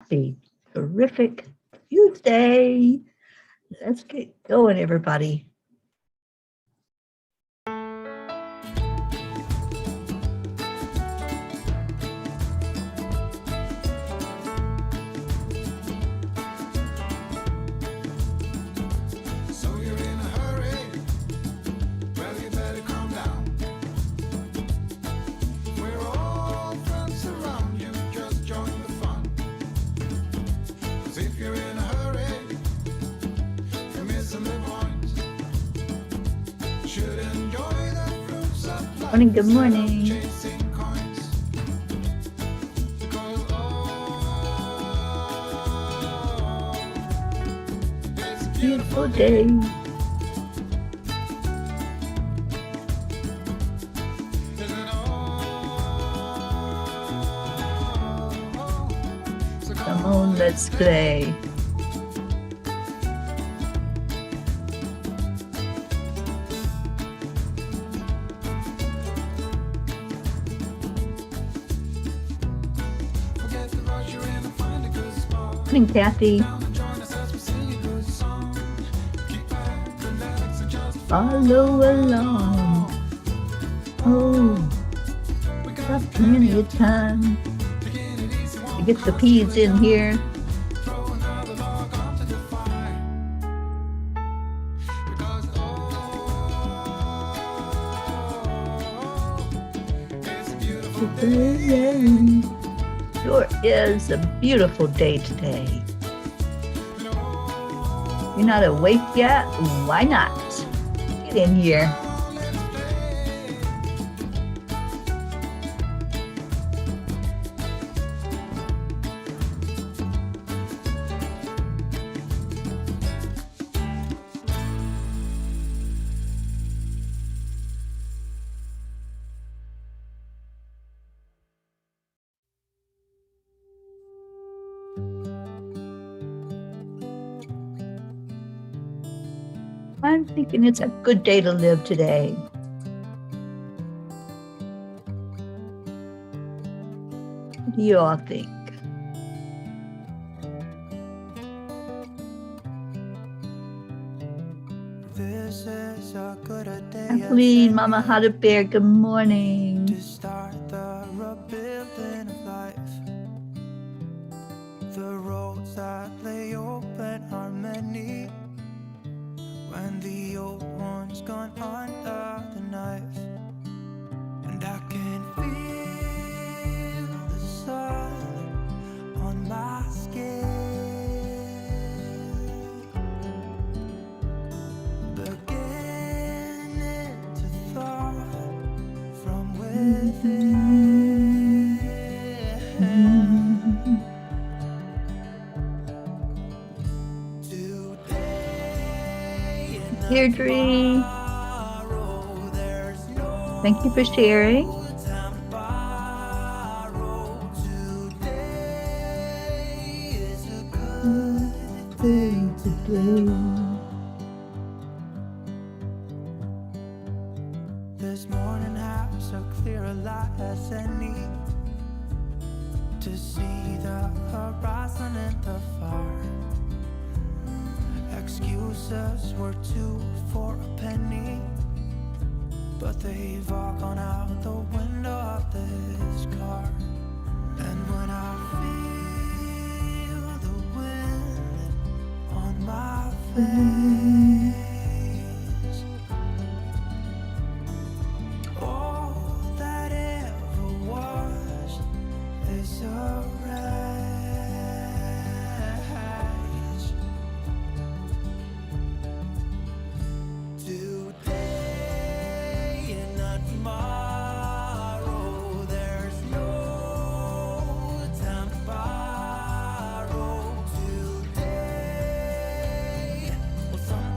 Happy, terrific Tuesday. Let's get going, everybody. Morning, good morning. Beautiful day. Come on, let's play. Morning, Kathy. Follow along. Oh, got plenty of time to get the peas in here. Sure is a beautiful day today. You're not awake yet? Why not? Get in here. I'm thinking it's a good day to live today. What do you all think? This is a good day. Kathleen, Mama Hot Bear, good morning. To start the rebuilding of life. The roads that lay open are many. When the old one's gone under the knife, and I can feel the sun on my skin, beginning to thaw from within. Deirdre, thank you for sharing. This morning has so clear a light as any to see the horizon and the far. Excuses were 2 for a penny, but they've all gone out the window of this car. And when I feel the wind on my face, all that ever was is a wreck.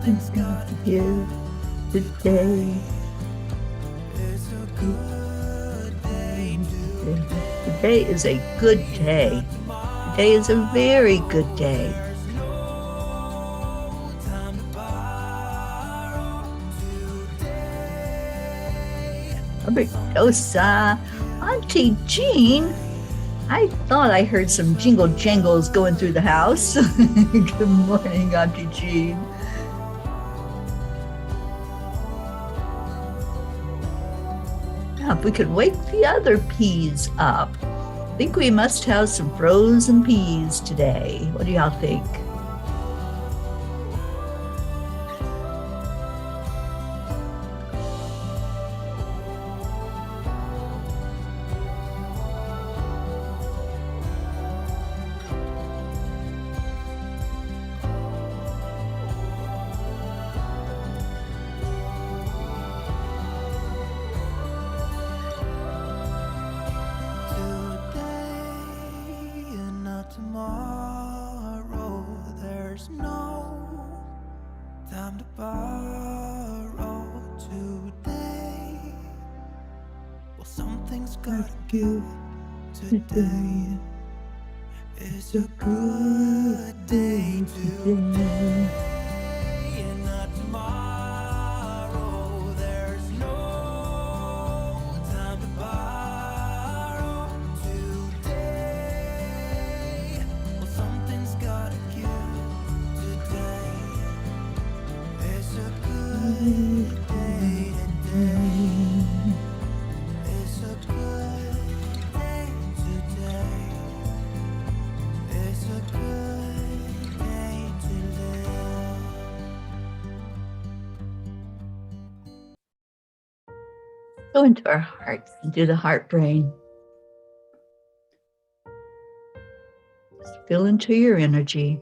It's got to you today. It's a good day. Today is a good day. Today is a very good day. Robert Dosa, Auntie Jean, I thought I heard some jingle jangles going through the house. Good morning, Auntie Jean. Now, if we could wake the other peas up. I think we must have some frozen peas today. What do y'all think? Tomorrow, there's no time to borrow today. Well, something's gotta give today. It's a good day today. And not tomorrow, there's no time to borrow today. Well, something's gotta give today. It's a good day today. It's a good day today. It's a good day to live. Go into our hearts and do the heart brain. Just feel into your energy.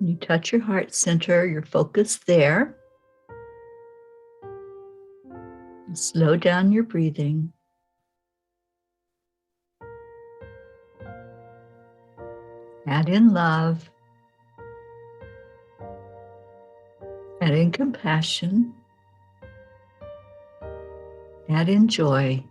You touch your heart center, your focus there. And slow down your breathing. Add in love. Add in compassion. Add in joy.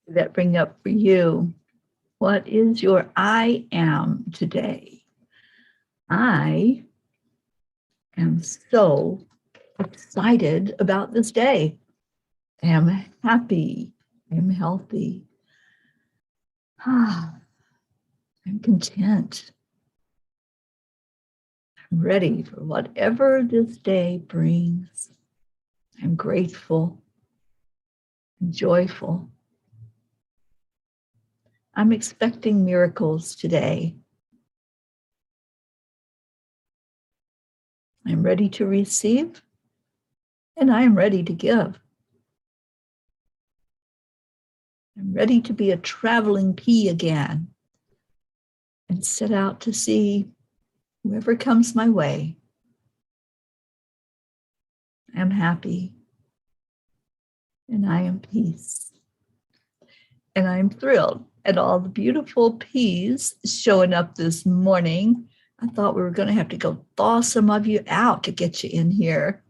That bring up for you. What is your I am today? I am so excited about this day. I am happy. I am healthy. I'm content. I'm ready for whatever this day brings. I'm grateful and joyful. I'm expecting miracles today. I'm ready to receive, and I am ready to give. I'm ready to be a traveling pea again and set out to see whoever comes my way. I'm happy, and I am peace. And I'm thrilled at all the beautiful peas showing up this morning. I thought we were going to have to go thaw some of you out to get you in here.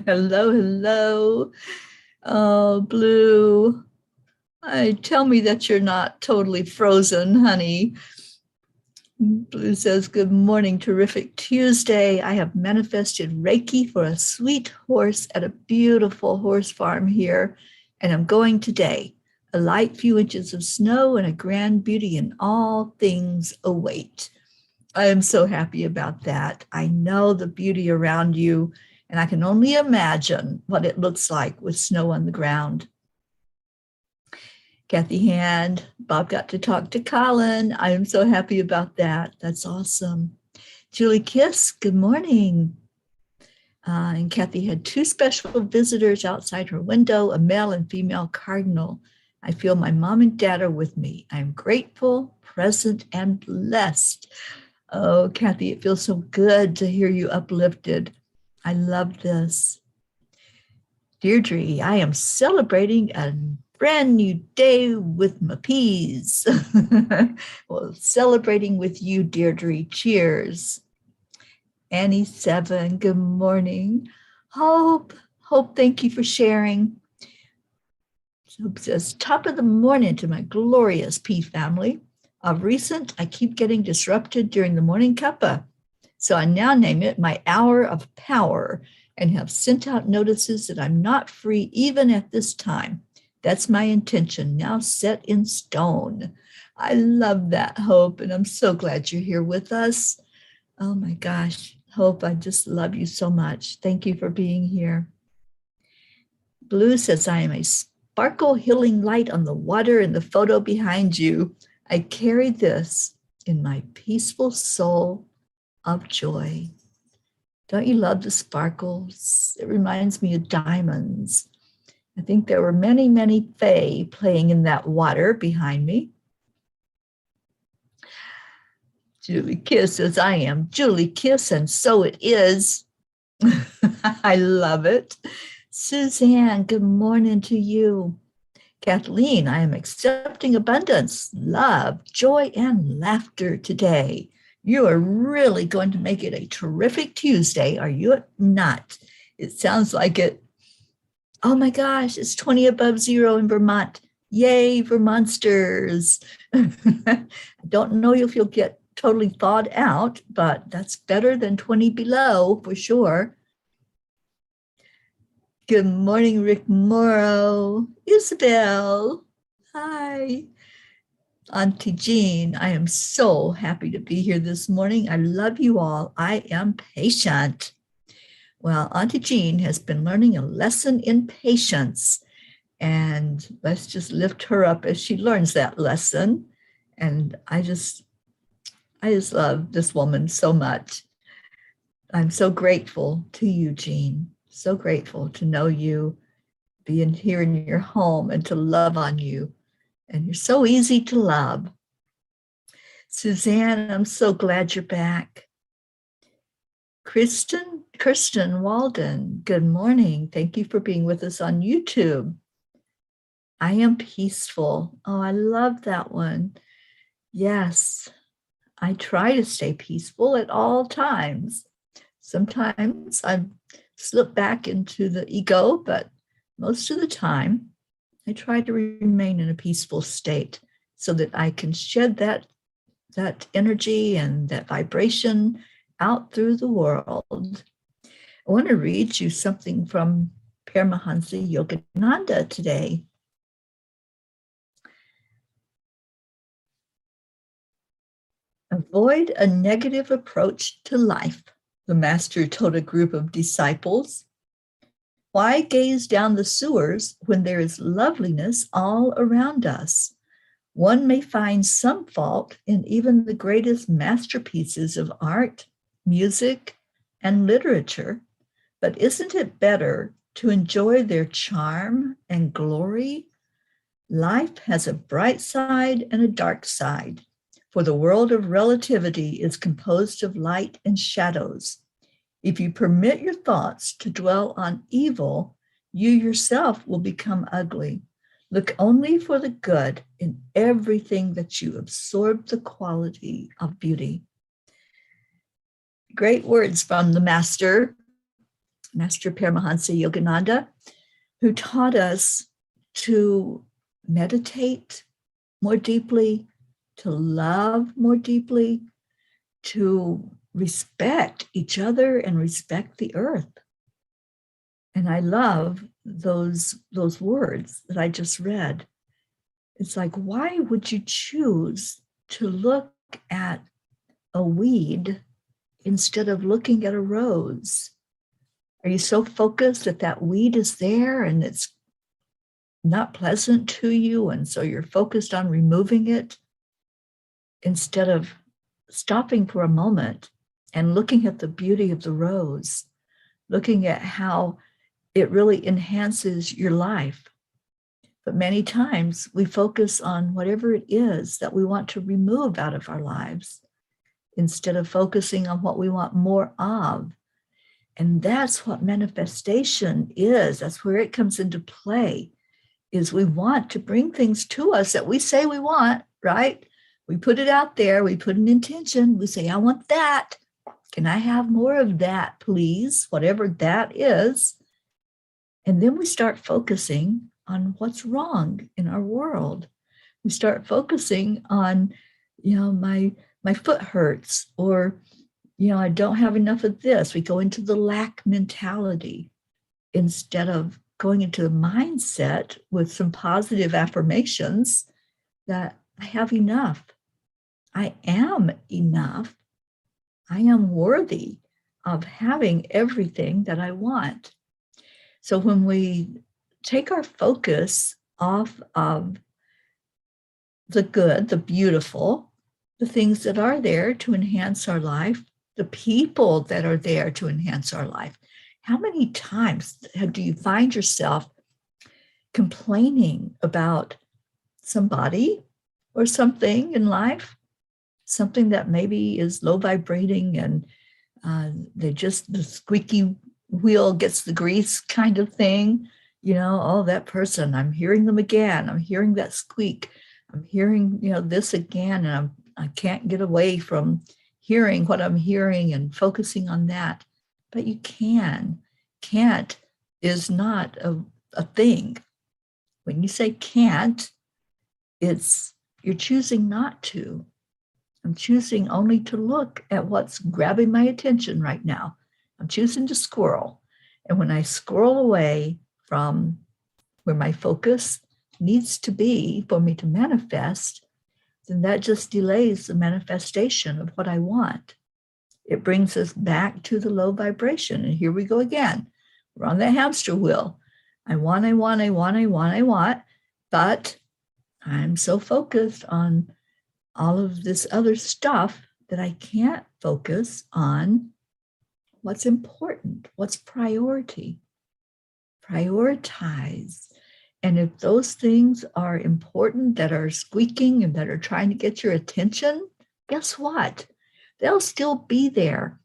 Hello, hello. Oh, Blue. Tell me that you're not totally frozen, honey. Blue says, good morning, terrific Tuesday. I have manifested Reiki for a sweet horse at a beautiful horse farm here, and I'm going today. A light few inches of snow and a grand beauty, and all things await. I am so happy about that. I know the beauty around you, and I can only imagine what it looks like with snow on the ground. Kathy Hand, Bob got to talk to Colin. I am so happy about that. That's awesome. Julie Kiss, good morning. And Kathy had two special visitors outside her window, a male and female cardinal. I feel my mom and dad are with me. I'm grateful, present, and blessed. Oh, Kathy, it feels so good to hear you uplifted. I love this. Deirdre, I am celebrating a brand new day with my peas. Well, celebrating with you, Deirdre. Cheers. Annie 7, good morning. Hope, thank you for sharing. Hope says, top of the morning to my glorious pea family. Of recent, I keep getting disrupted during the morning cuppa. So I now name it my hour of power and have sent out notices that I'm not free even at this time. That's my intention, now set in stone. I love that, Hope, and I'm so glad you're here with us. Oh my gosh, Hope, I just love you so much. Thank you for being here. Blue says, I am a sparkle healing light on the water in the photo behind you. I carry this in my peaceful soul of joy. Don't you love the sparkles? It reminds me of diamonds. I think there were many, many fae playing in that water behind me. Julie Kiss says, I am Julie Kiss, and so it is. I love it. Suzanne, good morning to you. Kathleen, I am accepting abundance, love, joy, and laughter today. You are really going to make it a terrific Tuesday, are you not? It sounds like it. Oh my gosh, it's 20 above zero in Vermont. Yay, Vermonsters. I don't know if you'll get totally thawed out, but that's better than 20 below for sure. Good morning, Rick Morrow. Isabel, hi. Auntie Jean, I am so happy to be here this morning. I love you all. I am patient. Well, Auntie Jean has been learning a lesson in patience, and let's just lift her up as she learns that lesson. And I just love this woman so much. I'm so grateful to you, Jean. So grateful to know you, being here in your home, and to love on you. And you're so easy to love. Suzanne, I'm so glad you're back. Kirsten Walden, good morning. Thank you for being with us on YouTube. I am peaceful. Oh, I love that one. Yes, I try to stay peaceful at all times. Sometimes I slip back into the ego, but most of the time, I try to remain in a peaceful state so that I can shed that energy and that vibration out through the world. I want to read you something from Paramahansa Yogananda today. Avoid a negative approach to life, the master told a group of disciples. Why gaze down the sewers when there is loveliness all around us? One may find some fault in even the greatest masterpieces of art, music, and literature, but isn't it better to enjoy their charm and glory? Life has a bright side and a dark side, for the world of relativity is composed of light and shadows. If you permit your thoughts to dwell on evil, you yourself will become ugly. Look only for the good in everything that you absorb the quality of beauty. great words from the Master Paramahansa Yogananda, who taught us to meditate more deeply, to love more deeply, to respect each other and respect the earth. And I love those words that I just read. It's like, why would you choose to look at a weed instead of looking at a rose? Are you so focused that weed is there and it's not pleasant to you, and so you're focused on removing it instead of stopping for a moment and looking at the beauty of the rose, looking at how it really enhances your life? But many times we focus on whatever it is that we want to remove out of our lives instead of focusing on what we want more of. And that's what manifestation is. That's where it comes into play, is we want to bring things to us that we say we want, right? We put it out there, we put an intention, we say, I want that. Can I have more of that, please? Whatever that is. And then we start focusing on what's wrong in our world. We start focusing on, my foot hurts, or, I don't have enough of this. We go into the lack mentality instead of going into the mindset with some positive affirmations that I have enough. I am enough. I am worthy of having everything that I want. So when we take our focus off of the good, the beautiful, the things that are there to enhance our life, the people that are there to enhance our life, how many times do you find yourself complaining about somebody or something in life, something that maybe is low vibrating and the squeaky wheel gets the grease kind of thing? Oh, that person, I'm hearing them again. I'm hearing that squeak. I'm hearing, this again, and I can't get away from hearing what I'm hearing and focusing on that. But you can. Can't is not a thing. When you say can't, you're choosing not to. I'm choosing only to look at what's grabbing my attention right now. I'm choosing to squirrel. And when I squirrel away from where my focus needs to be for me to manifest, then that just delays the manifestation of what I want. It brings us back to the low vibration. And here we go again. We're on that hamster wheel. I want, but I'm so focused on all of this other stuff that I can't focus on what's important, what's priority. Prioritize. And if those things are important, that are squeaking and that are trying to get your attention, guess what? They'll still be there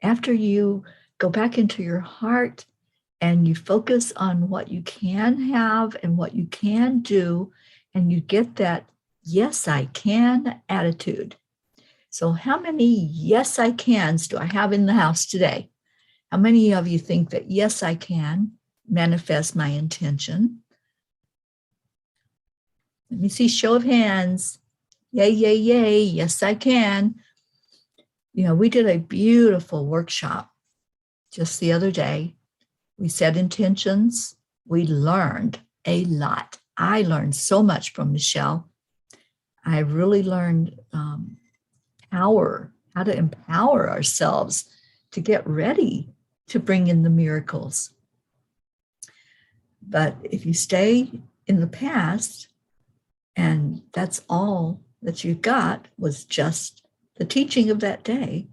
after you go back into your heart and you focus on what you can have and what you can do, and you get that yes, I can attitude. So how many yes, I cans do I have in the house today? How many of you think that yes, I can manifest my intention? Let me see, show of hands. Yay, yay, yay. Yes, I can. We did a beautiful workshop just the other day. We set intentions. We learned a lot. I learned so much from Michelle. I really learned how to empower ourselves to get ready to bring in the miracles. But if you stay in the past, and that's all that you got was just the teaching of that day,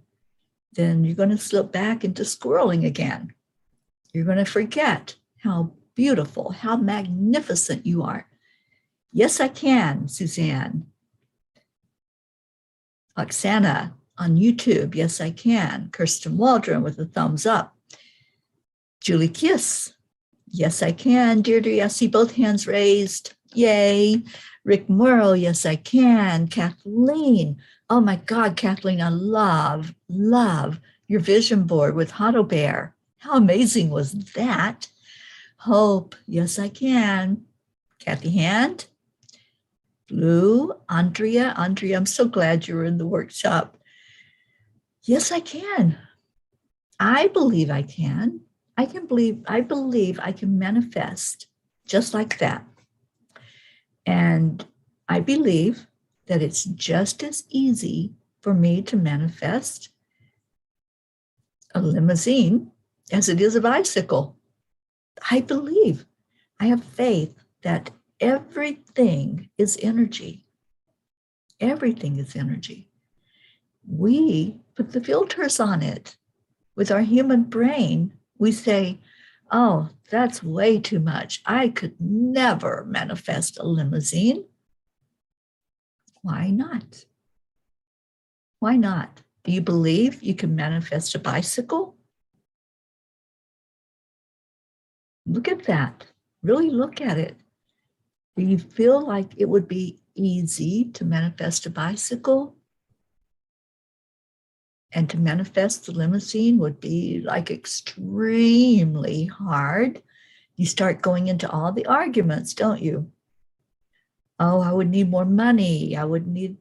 then you're going to slip back into squirreling again. You're going to forget how beautiful, how magnificent you are. Yes, I can, Suzanne. Oksana on YouTube, yes, I can. Kirsten Waldron with a thumbs up. Julie Kiss, yes, I can. Deirdre, I see both hands raised. Yay. Rick Morrow, yes, I can. Kathleen, oh my God, Kathleen, I love your vision board with Hotto Bear. How amazing was that? Hope, yes, I can. Kathy Hand, Blue, Andrea, I'm so glad you were in the workshop. Yes, I can. I believe I can. I believe I can manifest just like that. And I believe that it's just as easy for me to manifest a limousine as it is a bicycle. I believe, I have faith that everything is energy. Everything is energy. We put the filters on it. With our human brain, we say, oh, that's way too much. I could never manifest a limousine. Why not? Why not? Do you believe you can manifest a bicycle? Look at that. Really look at it. Do you feel like it would be easy to manifest a bicycle? And to manifest the limousine would be like extremely hard. You start going into all the arguments, don't you? Oh, I would need more money. I would need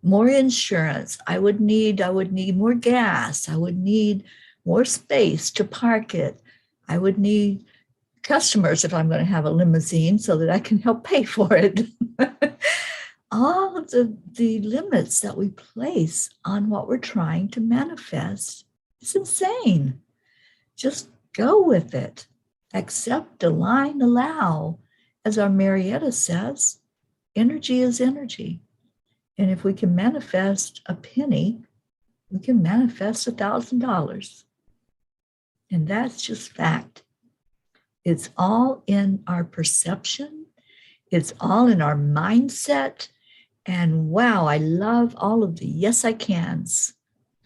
more insurance. I would need more gas. I would need more space to park it. I would need customers if I'm going to have a limousine so that I can help pay for it. All of the limits that we place on what we're trying to manifest is insane. Just go with it. Accept, align, allow. As our Marietta says, energy is energy. And if we can manifest a penny, we can manifest $1,000. And that's just fact. It's all in our perception. It's all in our mindset. And wow, I love all of the yes, I cans.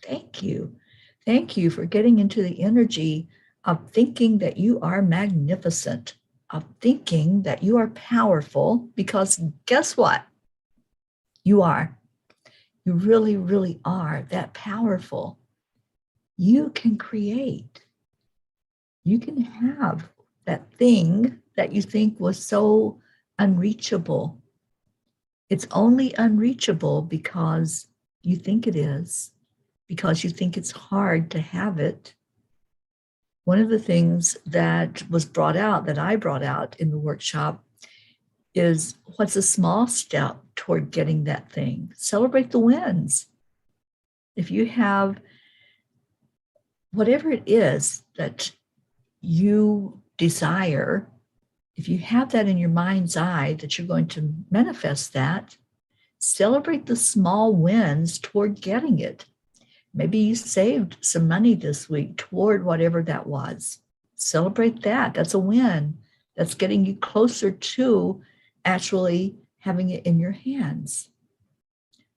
Thank you. Thank you for getting into the energy of thinking that you are magnificent, of thinking that you are powerful, because guess what? You are. You really, really are that powerful. You can create. You can have that thing that you think was so unreachable. It's only unreachable because you think it is, because you think it's hard to have it. One of the things that was brought out, that I brought out in the workshop, is what's a small step toward getting that thing? Celebrate the wins. If you have whatever it is that you desire, if you have that in your mind's eye that you're going to manifest that, celebrate the small wins toward getting it. Maybe you saved some money this week toward whatever that was. Celebrate that. That's a win. That's getting you closer to actually having it in your hands.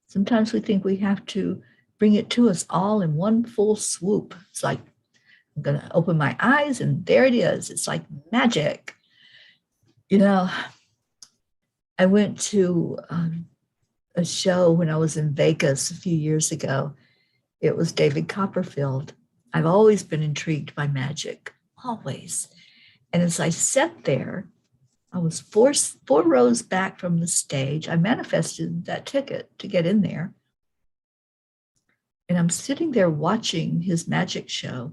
Sometimes we think we have to bring it to us all in one full swoop. It's like, I'm going to open my eyes and there it is. It's like magic. You know, I went to a show when I was in Vegas a few years ago. It was David Copperfield. I've always been intrigued by magic, always. And as I sat there, I was four rows back from the stage. I manifested that ticket to get in there. And I'm sitting there watching his magic show.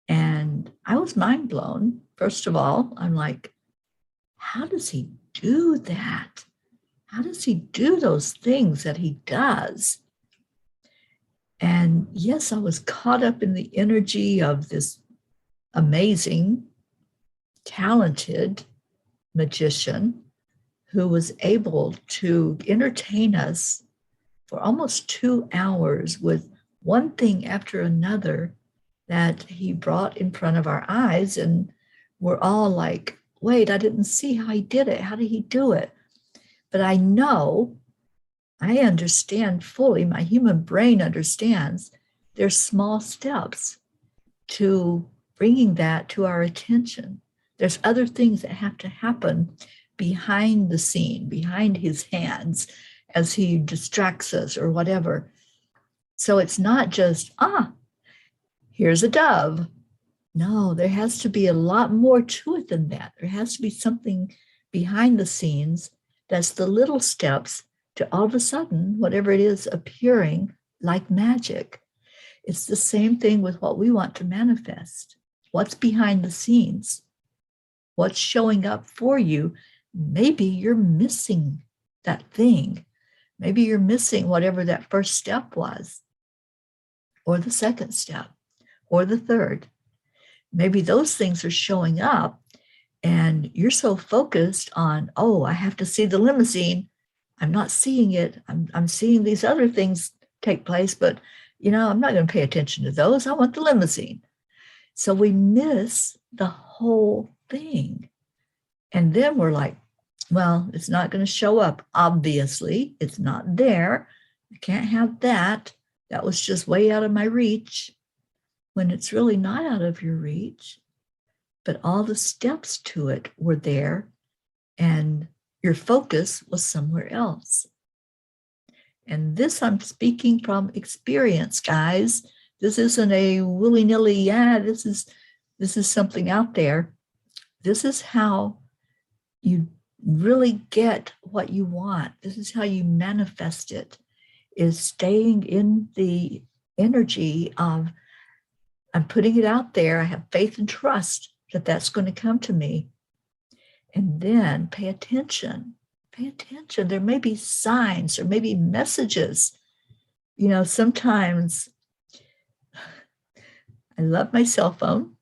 And I was mind blown. First of all, I'm like, how does he do that? How does he do those things that he does? And yes, I was caught up in the energy of this amazing, talented magician who was able to entertain us for almost 2 hours with one thing after another that he brought in front of our eyes. And we're all like, wait, I didn't see how he did it. How did he do it? But I know, I understand fully, my human brain understands there's small steps to bringing that to our attention. There's other things that have to happen behind the scene, behind his hands, as he distracts us or whatever. So it's not just, here's a dove. No, there has to be a lot more to it than that. There has to be something behind the scenes that's the little steps to all of a sudden, whatever it is, appearing like magic. It's the same thing with what we want to manifest. What's behind the scenes? What's showing up for you? Maybe you're missing that thing. Maybe you're missing whatever that first step was, or the second step, or the third. Maybe those things are showing up and you're so focused on, oh, I have to see the limousine. I'm not seeing it. I'm seeing these other things take place, but I'm not going to pay attention to those. I want the limousine. So we miss the whole thing. And then we're like, well, it's not going to show up. Obviously, it's not there. I can't have that. That was just way out of my reach, when it's really not out of your reach. But all the steps to it were there, and your focus was somewhere else. And this I'm speaking from experience, guys. This isn't a willy-nilly, this is something out there. This is how you really get what you want. This is how you manifest it, is staying in the energy of, I'm putting it out there. I have faith and trust that that's going to come to me. And then pay attention. Pay attention. There may be signs, there may be messages. Sometimes I love my cell phone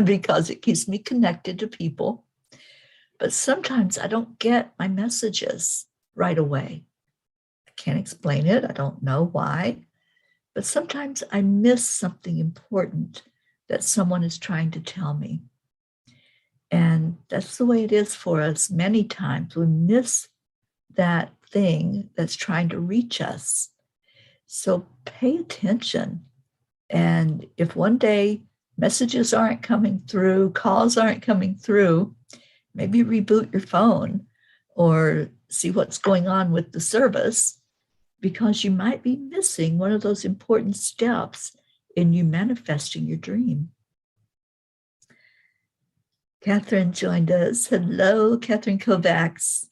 because it keeps me connected to people. But sometimes I don't get my messages right away. I can't explain it. I don't know why. But sometimes I miss something important that someone is trying to tell me. And that's the way it is for us. Many times we miss that thing that's trying to reach us. So pay attention. And if one day messages aren't coming through, calls aren't coming through, maybe reboot your phone or see what's going on with the service, because you might be missing one of those important steps in you manifesting your dream. Catherine joined us. Hello, Catherine Kovacs.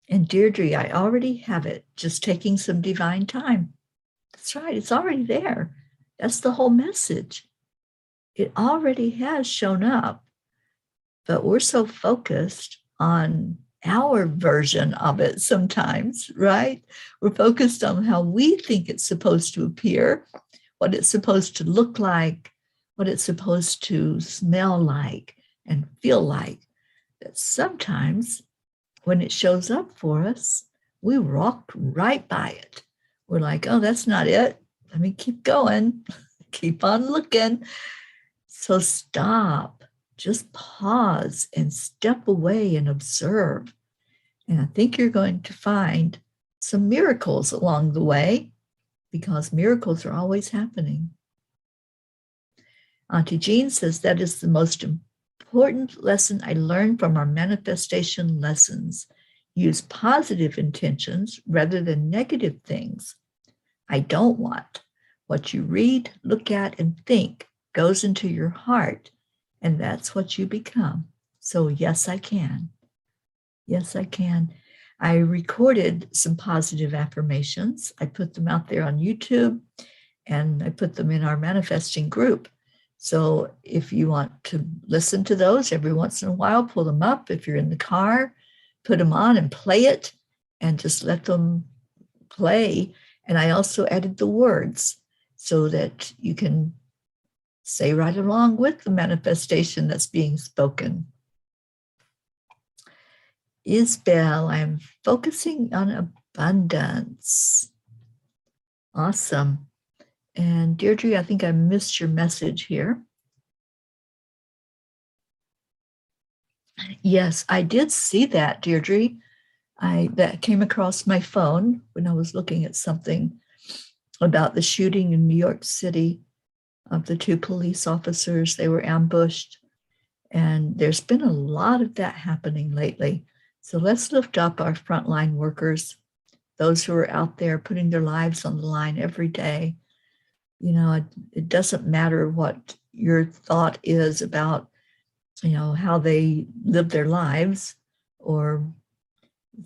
And Deirdre, I already have it, just taking some divine time. That's right, it's already there. That's the whole message. It already has shown up, but we're so focused on our version of it sometimes, right? We're focused on how we think it's supposed to appear, what it's supposed to look like, what it's supposed to smell like and feel like. That sometimes when it shows up for us, we walk right by it. We're like, oh, that's not it. Let me keep going. Keep on looking. So stop. Just pause and step away and observe. And I think you're going to find some miracles along the way, because miracles are always happening. Auntie Jean says that is the most important lesson I learned from our manifestation lessons. Use positive intentions rather than negative things. I don't want. What you read, look at, and think goes into your heart, and that's what you become. So yes, I can. Yes, I can. I recorded some positive affirmations. I put them out there on YouTube, and I put them in our manifesting group. So if you want to listen to those every once in a while, pull them up. If you're in the car, put them on and play it, and just let them play. And I also added the words so that you can say right along with the manifestation that's being spoken. Isabel, I'm focusing on abundance. Awesome. And Deirdre, I think I missed your message here. Yes, I did see that, Deirdre. That came across my phone when I was looking at something about the shooting in New York City of the 2 police officers. They were ambushed. And there's been a lot of that happening lately. So let's lift up our frontline workers, those who are out there putting their lives on the line every day. It doesn't matter what your thought is about, how they live their lives or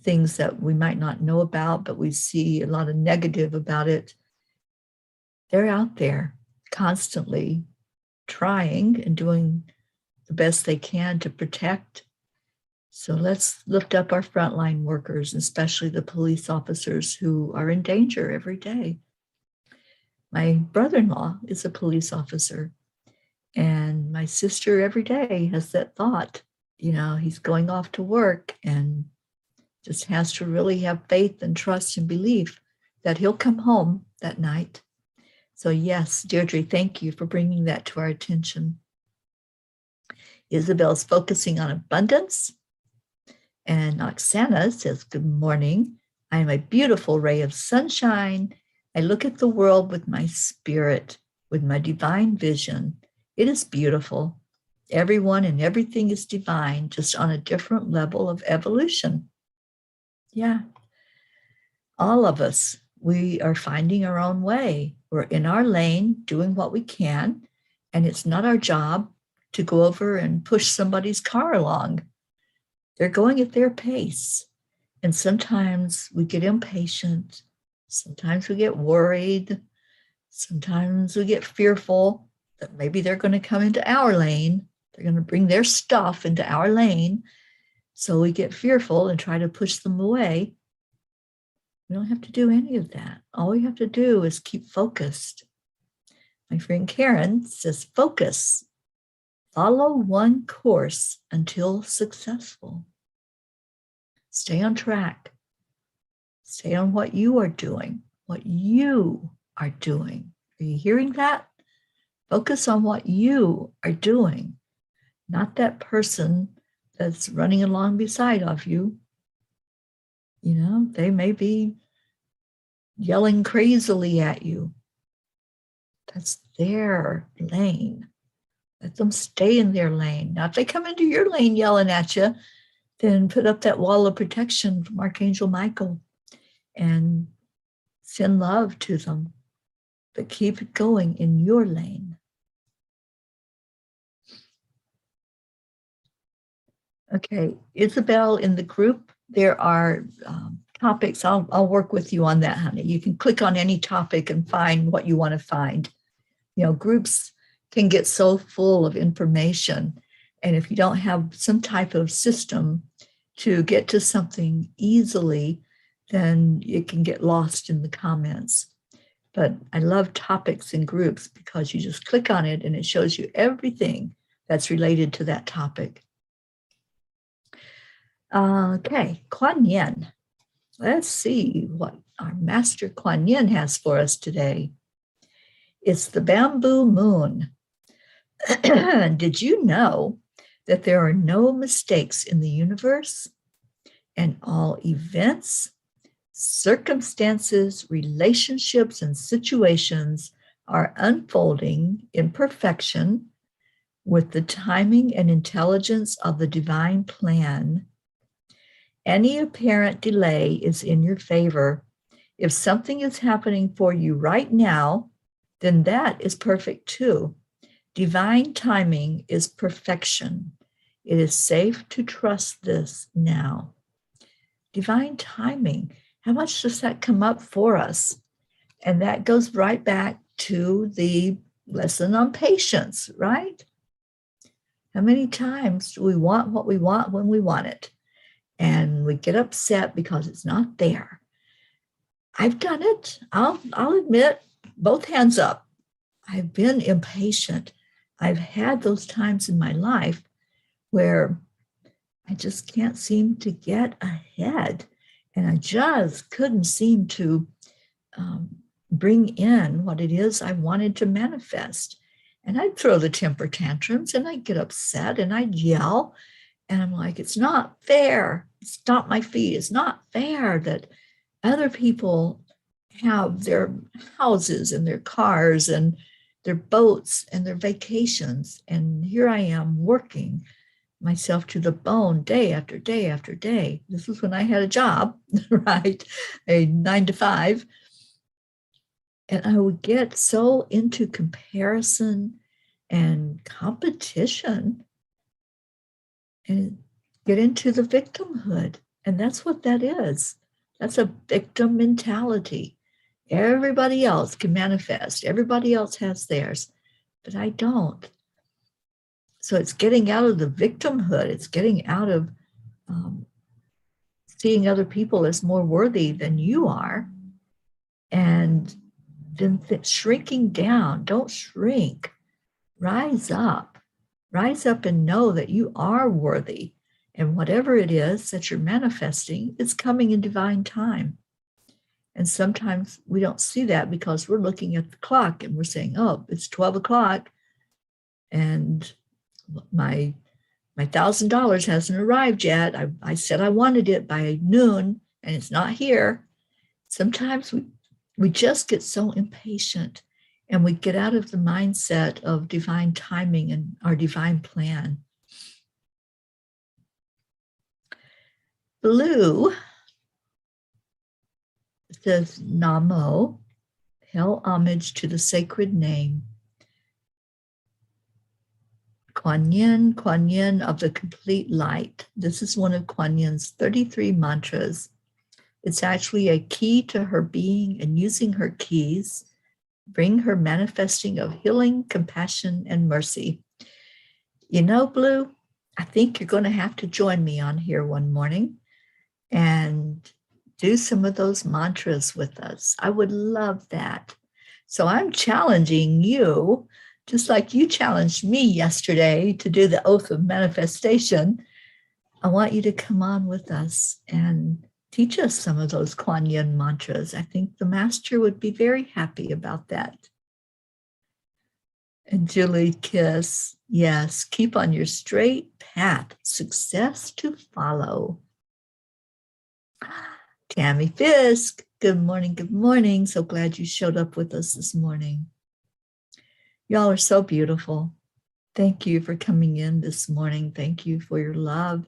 things that we might not know about, but we see a lot of negative about it. They're out there constantly trying and doing the best they can to protect. So let's lift up our frontline workers, especially the police officers who are in danger every day. My brother-in-law is a police officer, and my sister every day has that thought, he's going off to work and just has to really have faith and trust and belief that he'll come home that night. So yes, Deirdre, thank you for bringing that to our attention. Isabel's focusing on abundance. And Oksana says, good morning. I am a beautiful ray of sunshine. I look at the world with my spirit, with my divine vision. It is beautiful. Everyone and everything is divine, just on a different level of evolution. Yeah. All of us, we are finding our own way. We're in our lane, doing what we can, and it's not our job to go over and push somebody's car along. They're going at their pace. And sometimes we get impatient. Sometimes we get worried. Sometimes we get fearful that maybe they're going to come into our lane. They're going to bring their stuff into our lane. So we get fearful and try to push them away. We don't have to do any of that. All we have to do is keep focused. My friend Karen says, focus. Follow one course until successful. Stay on track. Stay on what you are doing, what you are doing. Are you hearing that? Focus on what you are doing, not that person that's running along beside of you. They may be yelling crazily at you. That's their lane. Let them stay in their lane. Now, if they come into your lane yelling at you, then put up that wall of protection from Archangel Michael and send love to them. But keep it going in your lane. Okay, Isabel, in the group, there are topics. I'll work with you on that, honey. You can click on any topic and find what you want to find. Groups can get so full of information. And if you don't have some type of system to get to something easily, then it can get lost in the comments. But I love topics in groups because you just click on it and it shows you everything that's related to that topic. Okay, Kuan Yin. Let's see what our Master Kuan Yin has for us today. It's the bamboo moon. Did you know that there are no mistakes in the universe, and all events, circumstances, relationships, and situations are unfolding in perfection with the timing and intelligence of the divine plan? Any apparent delay is in your favor. If something is happening for you right now, then that is perfect too. Divine timing is perfection. It is safe to trust this now. Divine timing, how much does that come up for us? And that goes right back to the lesson on patience, right? How many times do we want what we want when we want it? And we get upset because it's not there. I've done it. I'll admit, both hands up. I've been impatient. I've had those times in my life where I just can't seem to get ahead. And I just couldn't seem to bring in what it is I wanted to manifest. And I'd throw the temper tantrums and I'd get upset and I'd yell. And I'm like, it's not fair. Stomp my feet. It's not fair that other people have their houses and their cars and their boats and their vacations. And here I am working myself to the bone day after day after day. This was when I had a job, right? A 9 to 5. And I would get so into comparison and competition and get into the victimhood. And that's what that is. That's a victim mentality. Everybody else can manifest. Everybody else has theirs, but I don't. So it's getting out of the victimhood. It's getting out of seeing other people as more worthy than you are, and then shrinking down. Don't shrink. Rise up. Rise up and know that you are worthy. And whatever it is that you're manifesting, it's coming in divine time. And sometimes we don't see that because we're looking at the clock and we're saying, oh, it's 12 o'clock and my $1,000 hasn't arrived yet. I said I wanted it by noon and it's not here. Sometimes we just get so impatient and we get out of the mindset of divine timing and our divine plan. Blue says, Namo, hail homage to the sacred name. Kuan Yin of the complete light. This is one of Kuan Yin's 33 mantras. It's actually a key to her being, and using her keys bring her manifesting of healing, compassion, and mercy. You know, Blue, I think you're going to have to join me on here one morning and do some of those mantras with us. I would love that. So I'm challenging you, just like you challenged me yesterday to do the oath of manifestation. I want you to come on with us and teach us some of those Kuan Yin mantras. I think the master would be very happy about that. And Julie Kiss, yes, keep on your straight path, success to follow. Tammy Fisk, good morning, good morning. So glad you showed up with us this morning. Y'all are so beautiful. Thank you for coming in this morning. Thank you for your love,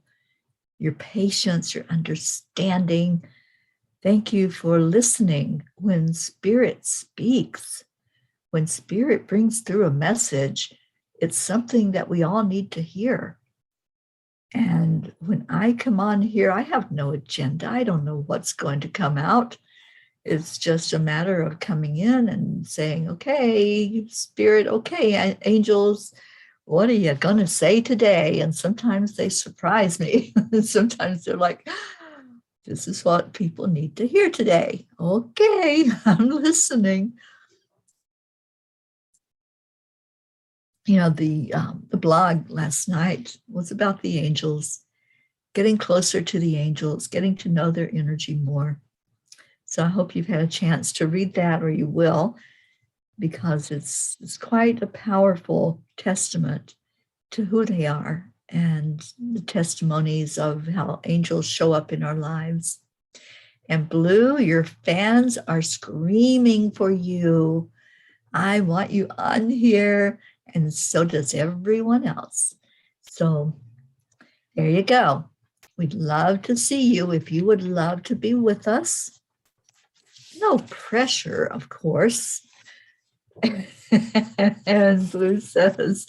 your patience, your understanding. Thank you for listening when Spirit speaks. When Spirit brings through a message, it's something that we all need to hear. And when I come on here, I have no agenda. I don't know what's going to come out. It's just a matter of coming in and saying, okay, Spirit, okay, angels, what are you going to say today? And sometimes they surprise me. Sometimes they're like, this is what people need to hear today. Okay, I'm listening. You know, the blog last night was about the angels, getting closer to the angels, getting to know their energy more. So I hope you've had a chance to read that, or you will, because it's quite a powerful testament to who they are and the testimonies of how angels show up in our lives. And Blue, your fans are screaming for you. I want you on here, and so does everyone else. So there you go. We'd love to see you if you would love to be with us. No pressure, of course. And Blue says,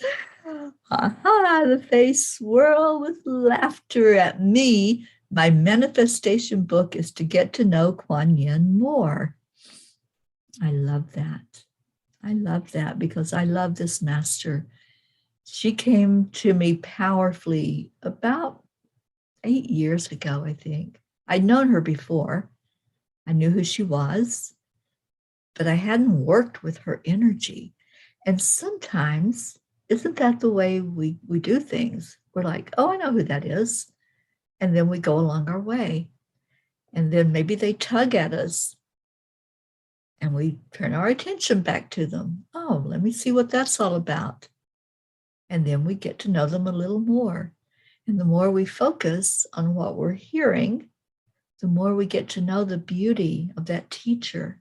ha, the face swirl with laughter at me. My manifestation book is to get to know Kuan Yin more. I love that. I love that because I love this master. She came to me powerfully about 8 years ago, I think. I'd known her before. I knew who she was, but I hadn't worked with her energy. And sometimes, isn't that the way we do things? We're like, oh, I know who that is. And then we go along our way. And then maybe they tug at us and we turn our attention back to them. Oh, let me see what that's all about. And then we get to know them a little more. And the more we focus on what we're hearing, the more we get to know the beauty of that teacher.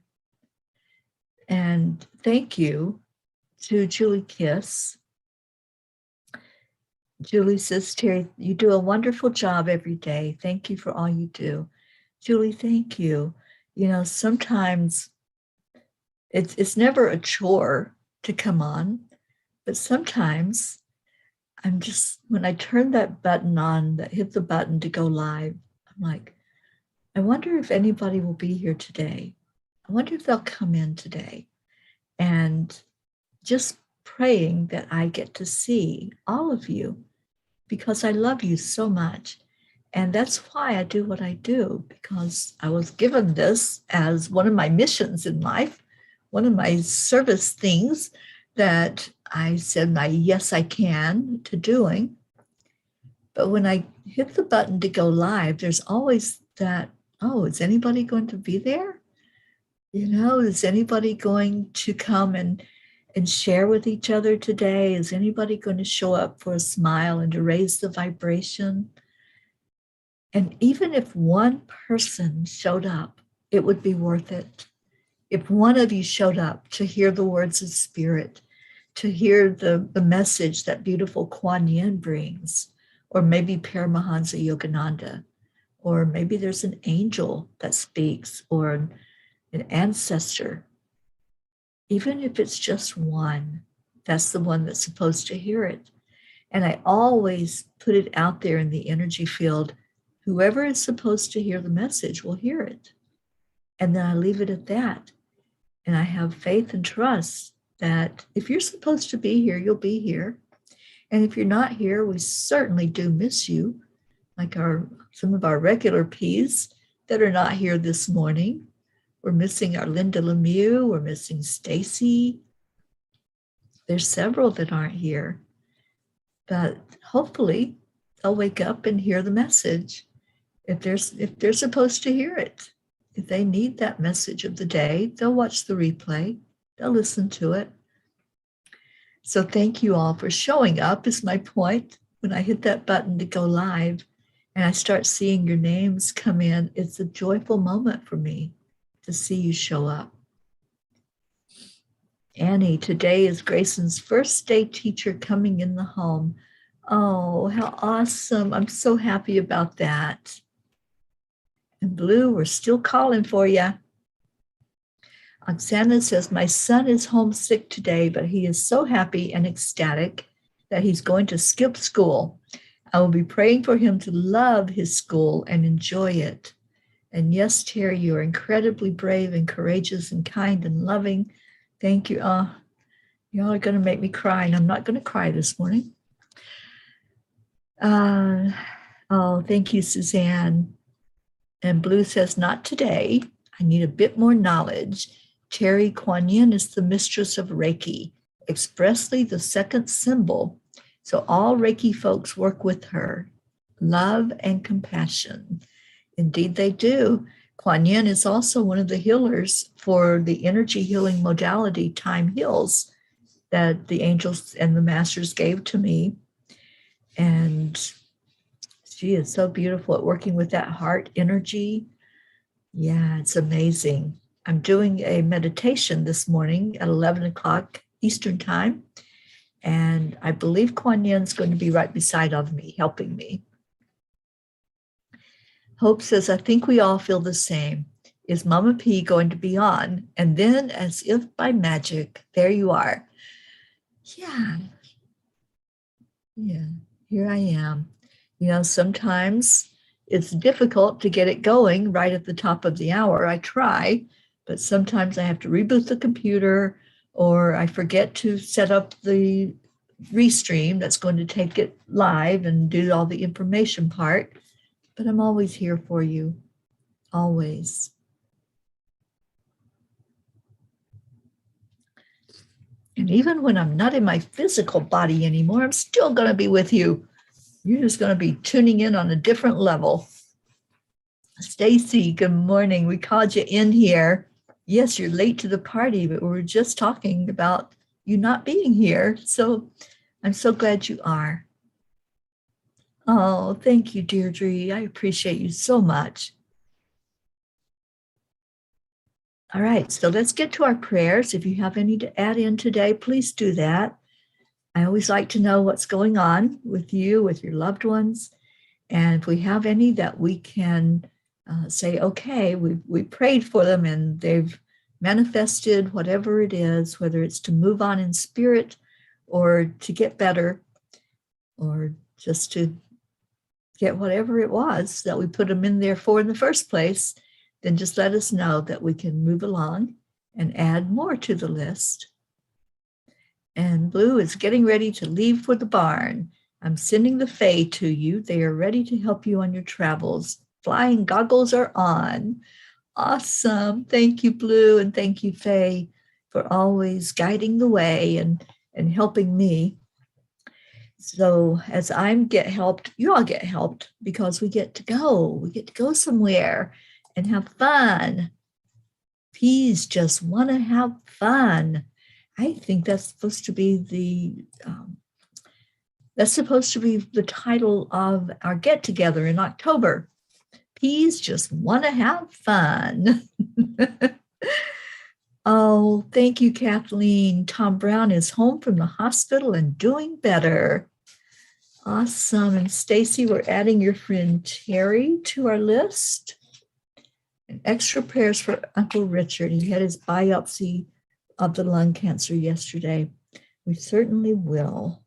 And thank you to Julie Kiss. Julie says, Teri, you do a wonderful job every day. Thank you for all you do. Julie, thank you. You know, sometimes It's never a chore to come on, but sometimes I'm just, when I turn that button on, that hit the button to go live, I'm like, I wonder if anybody will be here today. I wonder if they'll come in today. And just praying that I get to see all of you because I love you so much. And that's why I do what I do, because I was given this as one of my missions in life, one of my service things that I said my yes, I can to doing. But when I hit the button to go live, there's always that, oh, is anybody going to be there? You know, is anybody going to come and share with each other today? Is anybody going to show up for a smile and to raise the vibration? And even if one person showed up, it would be worth it. If one of you showed up to hear the words of spirit, to hear the message that beautiful Kuan Yin brings, or maybe Paramahansa Yogananda, or maybe there's an angel that speaks, or an ancestor. Even if it's just one, that's the one that's supposed to hear it. And I always put it out there in the energy field. Whoever is supposed to hear the message will hear it. And then I leave it at that. And I have faith and trust that if you're supposed to be here, you'll be here. And if you're not here, we certainly do miss you, like some of our regular Ps that are not here this morning. We're missing our Linda Lemieux. We're missing Stacy. There's several that aren't here. But hopefully they'll wake up and hear the message if they're supposed to hear it. If they need that message of the day, they'll watch the replay. They'll listen to it. So thank you all for showing up is my point. When I hit that button to go live and I start seeing your names come in, it's a joyful moment for me to see you show up. Annie, today is Grayson's first day teacher coming in the home. Oh, how awesome. I'm so happy about that. And Blue, we're still calling for you. Oksana says, my son is homesick today, but he is so happy and ecstatic that he's going to skip school. I will be praying for him to love his school and enjoy it. And yes, Teri, you are incredibly brave and courageous and kind and loving. Thank you. Y'all are going to make me cry, and I'm not going to cry this morning. Thank you, Suzanne. And Blue says, not today. I need a bit more knowledge. Teri, Kuan Yin is the mistress of Reiki, expressly the second symbol. So all Reiki folks work with her. Love and compassion. Indeed, they do. Kuan Yin is also one of the healers for the energy healing modality Time Heals that the angels and the masters gave to me. And she is so beautiful at working with that heart energy. Yeah, it's amazing. I'm doing a meditation this morning at 11 o'clock Eastern time. And I believe Kuan Yin's going to be right beside of me, helping me. Hope says, I think we all feel the same. Is Mama P going to be on? And then, as if by magic, there you are. Yeah, here I am. You know, sometimes it's difficult to get it going right at the top of the hour. I try, but sometimes I have to reboot the computer, or I forget to set up the restream that's going to take it live and do all the information part. But I'm always here for you, always. And even when I'm not in my physical body anymore, I'm still going to be with you. You're just going to be tuning in on a different level. Stacy, good morning. We called you in here. Yes, you're late to the party, but we were just talking about you not being here. So I'm so glad you are. Oh, thank you, Deirdre. I appreciate you so much. All right, so let's get to our prayers. If you have any to add in today, please do that. I always like to know what's going on with you, with your loved ones. And if we have any that we can say, okay, we prayed for them and they've manifested, whatever it is, whether it's to move on in spirit or to get better or just to get whatever it was that we put them in there for in the first place, then just let us know that we can move along and add more to the list. And Blue is getting ready to leave for the barn. I'm sending the Fae to you. They are ready to help you on your travels. Flying goggles are on. Awesome. Thank you, Blue, and thank you, Fae, for always guiding the way and helping me. So as I get helped, you all get helped because we get to go. We get to go somewhere and have fun. Peas just want to have fun. I think that's supposed to be the title of our get together in October. Peas just want to have fun. Oh, thank you, Kathleen. Tom Brown is home from the hospital and doing better. Awesome. And Stacy, we're adding your friend Teri to our list. And extra prayers for Uncle Richard. He had his biopsy of the lung cancer yesterday. We certainly will.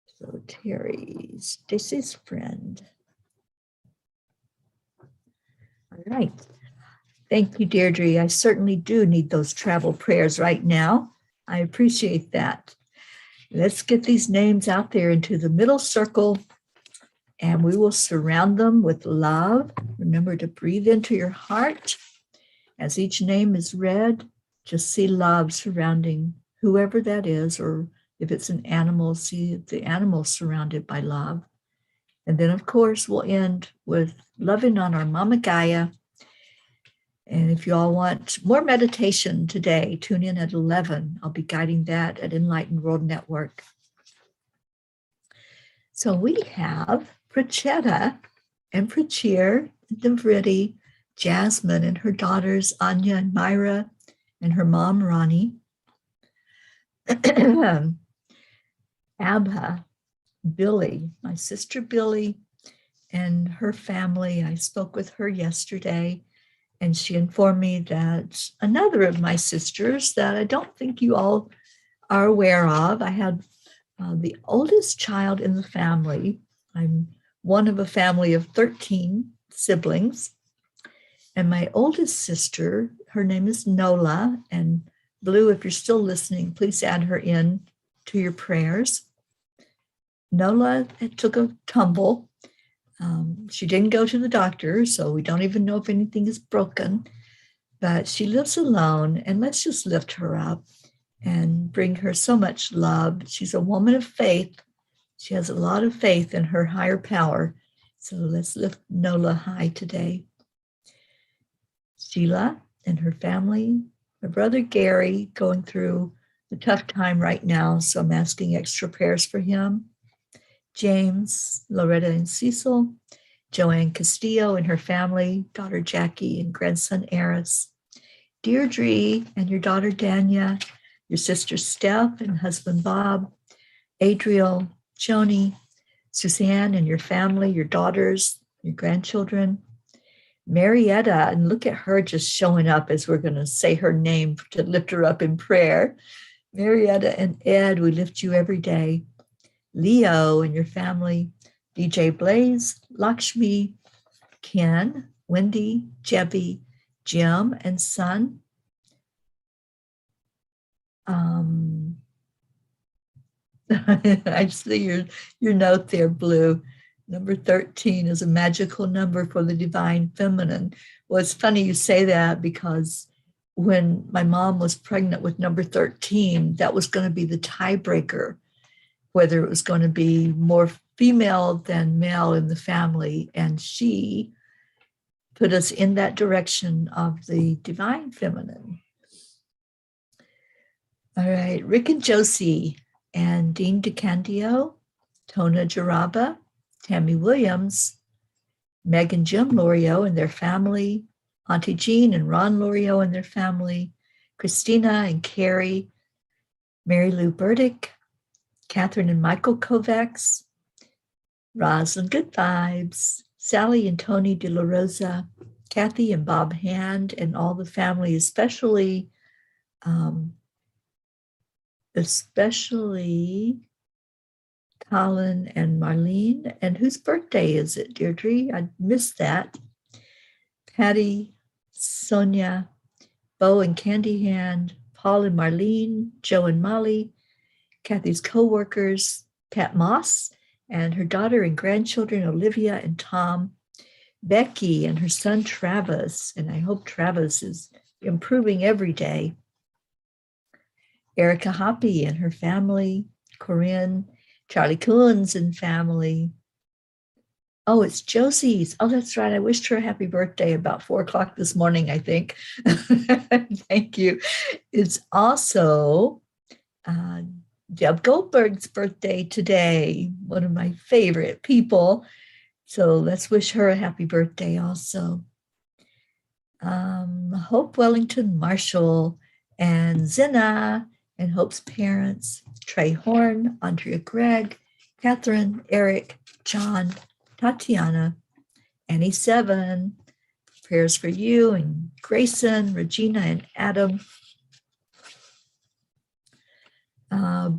So Teri, Stacy's friend. All right. Thank you, Deirdre. I certainly do need those travel prayers right now. I appreciate that. Let's get these names out there into the middle circle, and we will surround them with love. Remember to breathe into your heart. As each name is read, just see love surrounding whoever that is, or if it's an animal, see the animal surrounded by love. And then, of course, we'll end with loving on our Mama Gaia. And if you all want more meditation today, tune in at 11. I'll be guiding that at Enlightened World Network. So we have Prachetta and Prachir, Damvriti, Jasmine, and her daughters, Anya and Myra, and her mom, Ronnie. Abha, Billy, my sister Billy, and her family. I spoke with her yesterday, and she informed me that another of my sisters that I don't think you all are aware of, I had the oldest child in the family. I'm one of a family of 13 siblings. And my oldest sister, her name is Nola. And Blue, if you're still listening, please add her in to your prayers. Nola took a tumble. She didn't go to the doctor, so we don't even know if anything is broken. But she lives alone, and let's just lift her up and bring her so much love. She's a woman of faith. She has a lot of faith in her higher power. So let's lift Nola high today. Sheila and her family, my brother Gary going through a tough time right now, so I'm asking extra prayers for him. James, Loretta and Cecil, Joanne Castillo and her family, daughter Jackie and grandson Eris, Deirdre and your daughter Danya, your sister Steph and husband Bob, Adriel, Joni, Suzanne and your family, your daughters, your grandchildren, Marietta, and look at her just showing up as we're going to say her name to lift her up in prayer. Marietta and Ed, we lift you every day. Leo and your family, DJ Blaze, Lakshmi, Ken, Wendy, Jebby, Jim, and son. I see your note there, Blue. Number 13 is a magical number for the divine feminine. Well, it's funny you say that because when my mom was pregnant with number 13, that was going to be the tiebreaker, whether it was going to be more female than male in the family. And she put us in that direction of the divine feminine. All right, Rick and Josie and Dean DeCandio, Tona Jaraba, Tammy Williams, Meg and Jim Lorio and their family, Auntie Jean and Ron Lorio and their family, Christina and Carrie, Mary Lou Burdick, Catherine and Michael Kovacs, Roz and Good Vibes, Sally and Tony De La Rosa, Kathy and Bob Hand and all the family, especially Colin and Marlene. And whose birthday is it, Deirdre? I missed that. Patty, Sonia, Bo and Candy Hand, Paul and Marlene, Joe and Molly, Kathy's co-workers, Pat Moss, and her daughter and grandchildren, Olivia and Tom, Becky and her son, Travis, and I hope Travis is improving every day, Erica Hoppy and her family, Corinne, Charlie Coons and family. Oh, it's Josies. Oh, that's right. I wished her a happy birthday about 4:00 this morning, I think. Thank you. It's also Deb Goldberg's birthday today, one of my favorite people. So let's wish her a happy birthday also. Hope Wellington Marshall and Zena and Hope's parents, Trey Horn, Andrea Gregg, Catherine, Eric, John, Tatiana, Annie Seven, prayers for you, and Grayson, Regina, and Adam.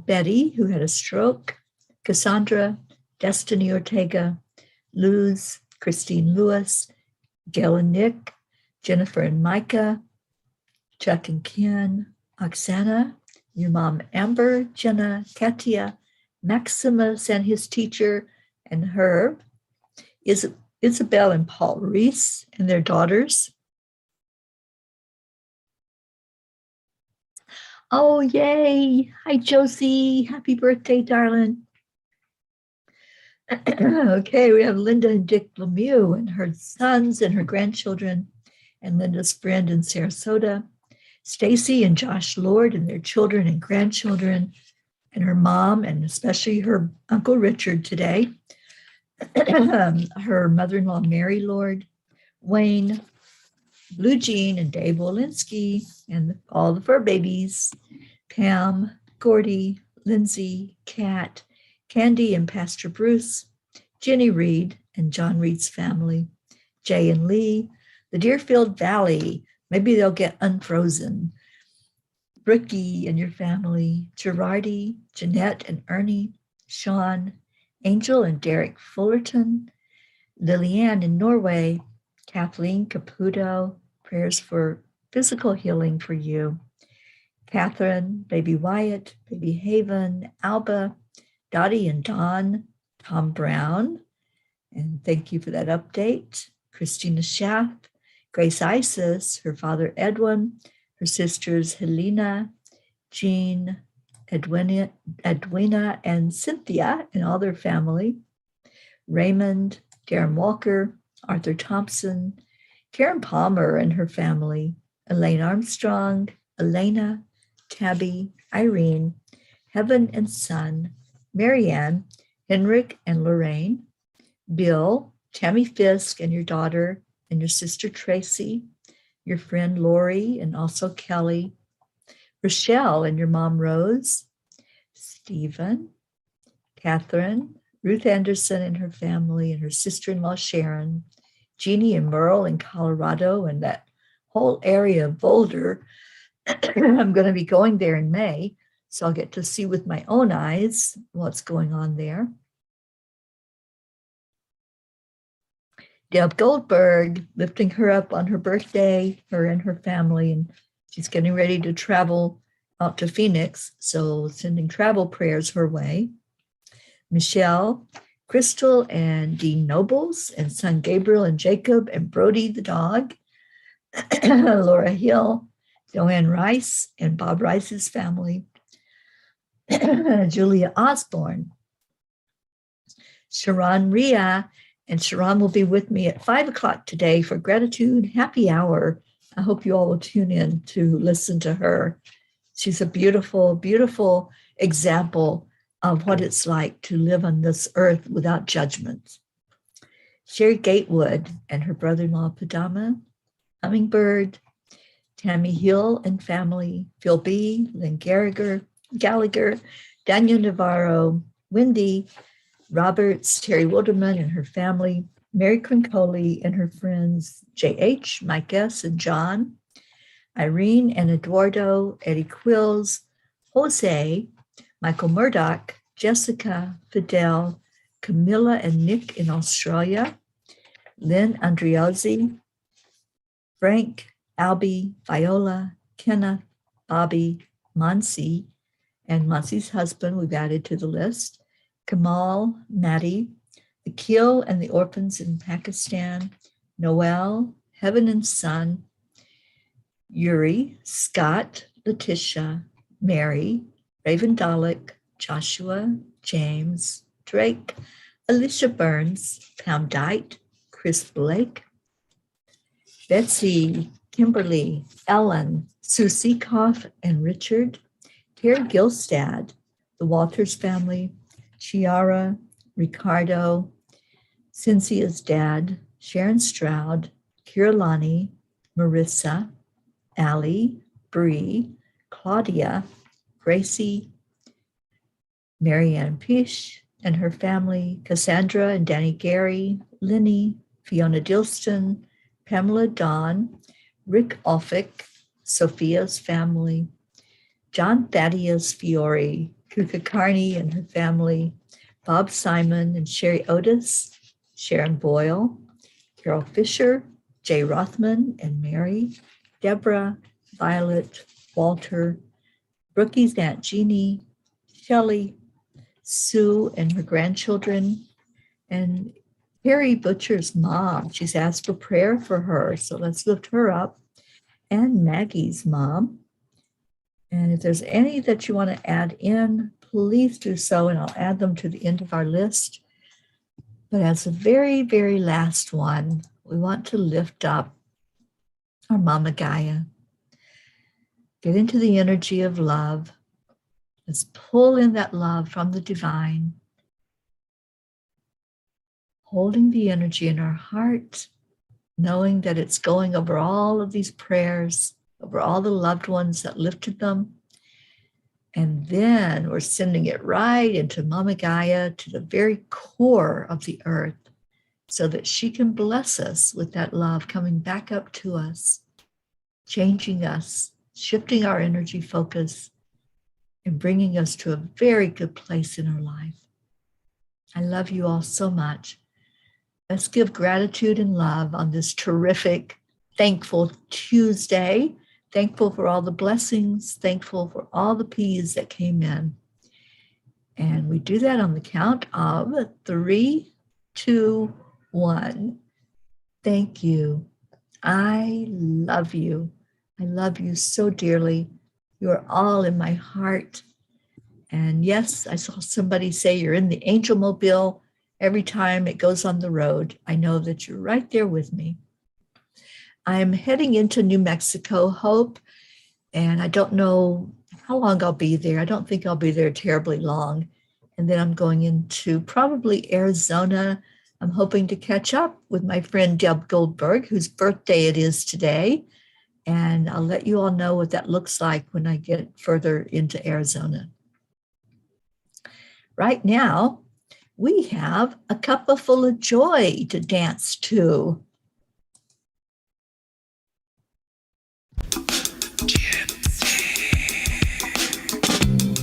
Betty, who had a stroke, Cassandra, Destiny Ortega, Luz, Christine Lewis, Gail and Nick, Jennifer and Micah, Chuck and Ken, Oksana, your mom Amber, Jenna, Katia, Maximus and his teacher and her, Isabel and Paul Reese and their daughters. Oh, yay. Hi, Josie. Happy birthday, darling. Okay, we have Linda and Dick Lemieux and her sons and her grandchildren, and Linda's friend in Sarasota, Stacy and Josh Lord and their children and grandchildren, and her mom, and especially her Uncle Richard today, her mother-in-law, Mary Lord, Wayne, Blue Jean and Dave Walensky, and all the fur babies, Pam, Gordy, Lindsay, Kat, Candy and Pastor Bruce, Jenny Reed and John Reed's family, Jay and Lee, the Deerfield Valley, maybe they'll get unfrozen, Brookie and your family, Gerardi, Jeanette and Ernie, Sean, Angel and Derek Fullerton, Lilianne in Norway, Kathleen Caputo, prayers for physical healing for you, Catherine, baby Wyatt, baby Haven, Alba, Dottie and Don, Tom Brown, and thank you for that update, Christina Schaff, Grace Isis, her father Edwin, her sisters Helena, Jean, Edwina, and Cynthia and all their family, Raymond, Darren Walker, Arthur Thompson, Karen Palmer and her family, Elaine Armstrong, Elena, Tabby, Irene, Heaven and Son, Marianne, Henrik and Lorraine, Bill, Tammy Fisk and your daughter and your sister Tracy, your friend Lori and also Kelly, Rochelle and your mom Rose, Stephen, Catherine, Ruth Anderson and her family and her sister-in-law Sharon, Jeannie and Merle in Colorado and that whole area of Boulder. I'm going to be going there in May, so I'll get to see with my own eyes what's going on there. Deb Goldberg, lifting her up on her birthday, her and her family, and she's getting ready to travel out to Phoenix, so sending travel prayers her way. Michelle, Crystal, and Dean Nobles, and son Gabriel and Jacob, and Brody the dog, Laura Hill, Joanne Rice, and Bob Rice's family, Julia Osborne, Sharon Rhea, and Sharon will be with me at 5:00 today for Gratitude Happy Hour. I hope you all will tune in to listen to her. She's a beautiful, beautiful example of what it's like to live on this earth without judgment. Sherry Gatewood and her brother-in-law Padama, Hummingbird, Tammy Hill and family, Phil B., Lynn Gallagher, Daniel Navarro, Wendy, Roberts, Terry Wilderman and her family, Mary Quincoli and her friends J.H., Mike S., and John, Irene and Eduardo, Eddie Quills, Jose, Michael Murdoch, Jessica, Fidel, Camilla and Nick in Australia, Lynn Andriozzi, Frank, Albie, Viola, Kenneth, Bobby, Monsi, and Monsi's husband we've added to the list, Kamal, Maddie, the Kill and the Orphans in Pakistan, Noel, Heaven and Son, Yuri, Scott, Letitia, Mary, Raven Dalek, Joshua, James, Drake, Alicia Burns, Pam Dite, Chris Blake, Betsy, Kimberly, Ellen, Sue Seekoff, and Richard, Terry Gilstad, the Walters family, Chiara, Ricardo, Cynthia's dad, Sharon Stroud, Kirillani, Marissa, Allie, Bree, Claudia, Gracie, Marianne Pish and her family, Cassandra and Danny Gary, Linny, Fiona Dilston, Pamela Dawn, Rick Olphick, Sophia's family, John Thaddeus Fiore, Kuka Carney and her family, Bob Simon and Sherry Otis, Sharon Boyle, Carol Fisher, Jay Rothman and Mary, Deborah, Violet, Walter, Brookie's Aunt Jeannie, Shelley, Sue and her grandchildren, and Harry Butcher's mom. She's asked for prayer for her, so let's lift her up. And Maggie's mom. And if there's any that you want to add in, please do so, and I'll add them to the end of our list. But as the very, very last one, we want to lift up our Mama Gaia. Get into the energy of love. Let's pull in that love from the divine, holding the energy in our heart, knowing that it's going over all of these prayers, over all the loved ones that lifted them. And then we're sending it right into Mama Gaia, to the very core of the earth, so that she can bless us with that love coming back up to us, changing us, shifting our energy focus, and bringing us to a very good place in our life. I love you all so much. Let's give gratitude and love on this terrific, thankful Tuesday. Thankful for all the blessings, thankful for all the P's that came in. And we do that on the count of 3, 2, 1. Thank you. I love you. I love you so dearly. You are all in my heart. And yes, I saw somebody say you're in the Angel Mobile every time it goes on the road. I know that you're right there with me. I'm heading into New Mexico, Hope, and I don't know how long I'll be there. I don't think I'll be there terribly long. And then I'm going into probably Arizona. I'm hoping to catch up with my friend Deb Goldberg, whose birthday it is today. And I'll let you all know what that looks like when I get further into Arizona. Right now, we have a Cuppa Fulla Joy to dance to.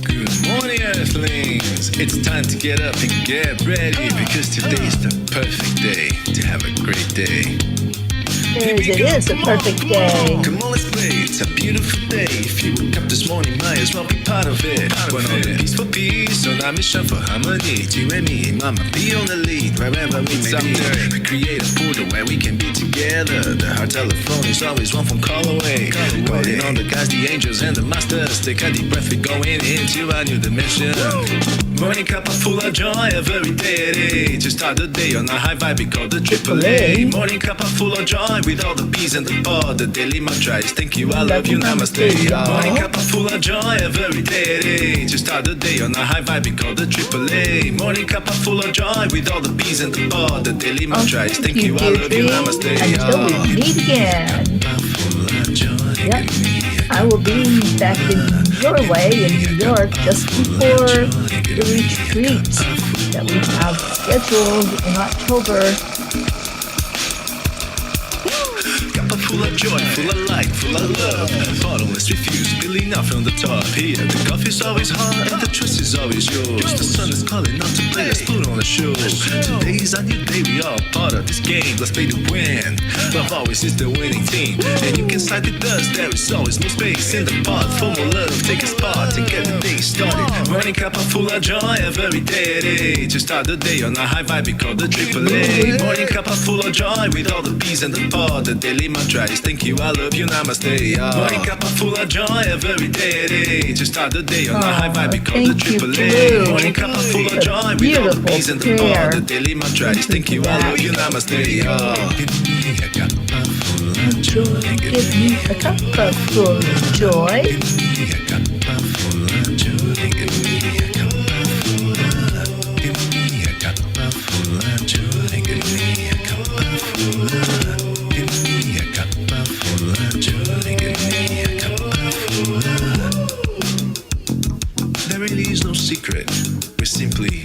Good morning, Earthlings. It's time to get up and get ready, because today's the perfect day to have a great day. It is a perfect day. Come on, let's play. It's a beautiful day. If you woke up this morning, might as well be part of it. We're on the peace for peace, on our mission for harmony. You and me, Mama, be on the lead wherever we may be. We create a portal where we can be together. The heart telephone is always one phone call away. Calling on the guys, the angels, and the masters. Take a deep breath, we're going into our new dimension. Morning Cuppa Fulla Joy, every day to start the day on a high vibe, we call the AAA. Morning Cuppa Fulla Joy, with all the P's and the pod. The daily mantra is thank you, I love you, namaste. Morning Cuppa Fulla Joy, every day to start the day on a high vibe, we call the AAA. Morning Cuppa Fulla Joy, with all the P's and the pod. The daily mantra is thank you, I love you, namaste. Until we meet again. Yep. I will be back in Norway, in New York, just before the retreat that we have scheduled in October full of joy, full of light, full of love. Bottomless refuse, spilling out from the top. Here, the coffee's always hot and the trust is always yours. The sun is calling out to play, let's put on a show. Today's a new day, we all part of this game. Let's play to win. Love always is the winning team, and you can side with us. There is always no space in the pot for more love. Take a spot to get the day started. Morning Cuppa Fulla Joy, every day. To start the day on a high vibe, we call the AAA. Morning Cuppa Fulla Joy with all the peas and the pod. The daily mantra is thank you, I love you, namaste. Morning Cuppa Fulla Joy, every day. To start the day on a high vibe, we call the AAA. Morning Cuppa Fulla Joy with all the peas and the pod. The daily mantra is thank you, I love you, namaste. Give me a cuppa full of joy. Give me a cuppa full of joy. Give me a cuppa full of joy. Give me a cuppa full of joy. Give me a cuppa full of. Give me a cuppa full of joy. Give me a cuppa full of. There really is no secret. We simply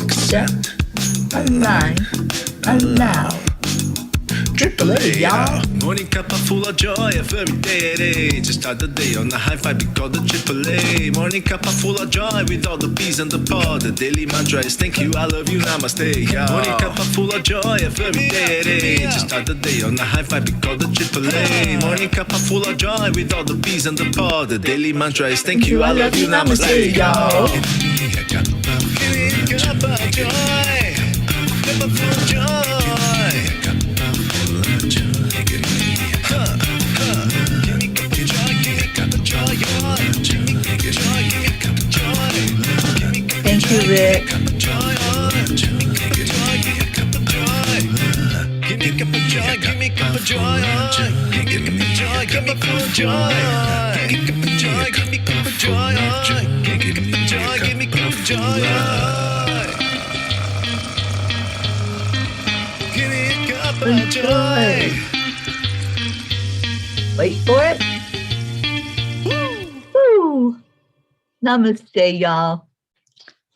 accept, align, allow. AAA, y'all. Morning Cuppa Fulla Joy, every day. Just start the day on a high vibe, we call the AAA. Morning Cuppa Fulla Joy with all the peas and the pod. The daily mantra is thank you, I love you, namaste. Yeah. Morning Cuppa Fulla Joy, every day. Just start the day on a high vibe, we call the AAA. Morning Cuppa Fulla Joy with all the peas and the pod. The daily mantra is thank you, I love you, namaste. Y'all. Give me a cuppa full of joy. Cuppa full of joy. Thank you, Rick. Give me a cup of joy. Give me a cup of joy. Give me a cup of joy. Give me a cup of joy. Give me a cup of joy. Give me a cup of joy. Give me a cup of joy. Give me a cup of joy. Give me a cup of joy. Give me a cup of joy. Wait for it. Woo! Namaste, y'all.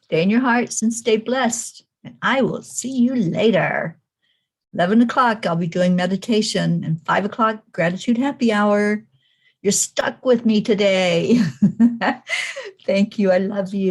Stay in your hearts and stay blessed. And I will see you later. 11 o'clock, I'll be doing meditation. And 5 o'clock, gratitude happy hour. You're stuck with me today. Thank you. I love you.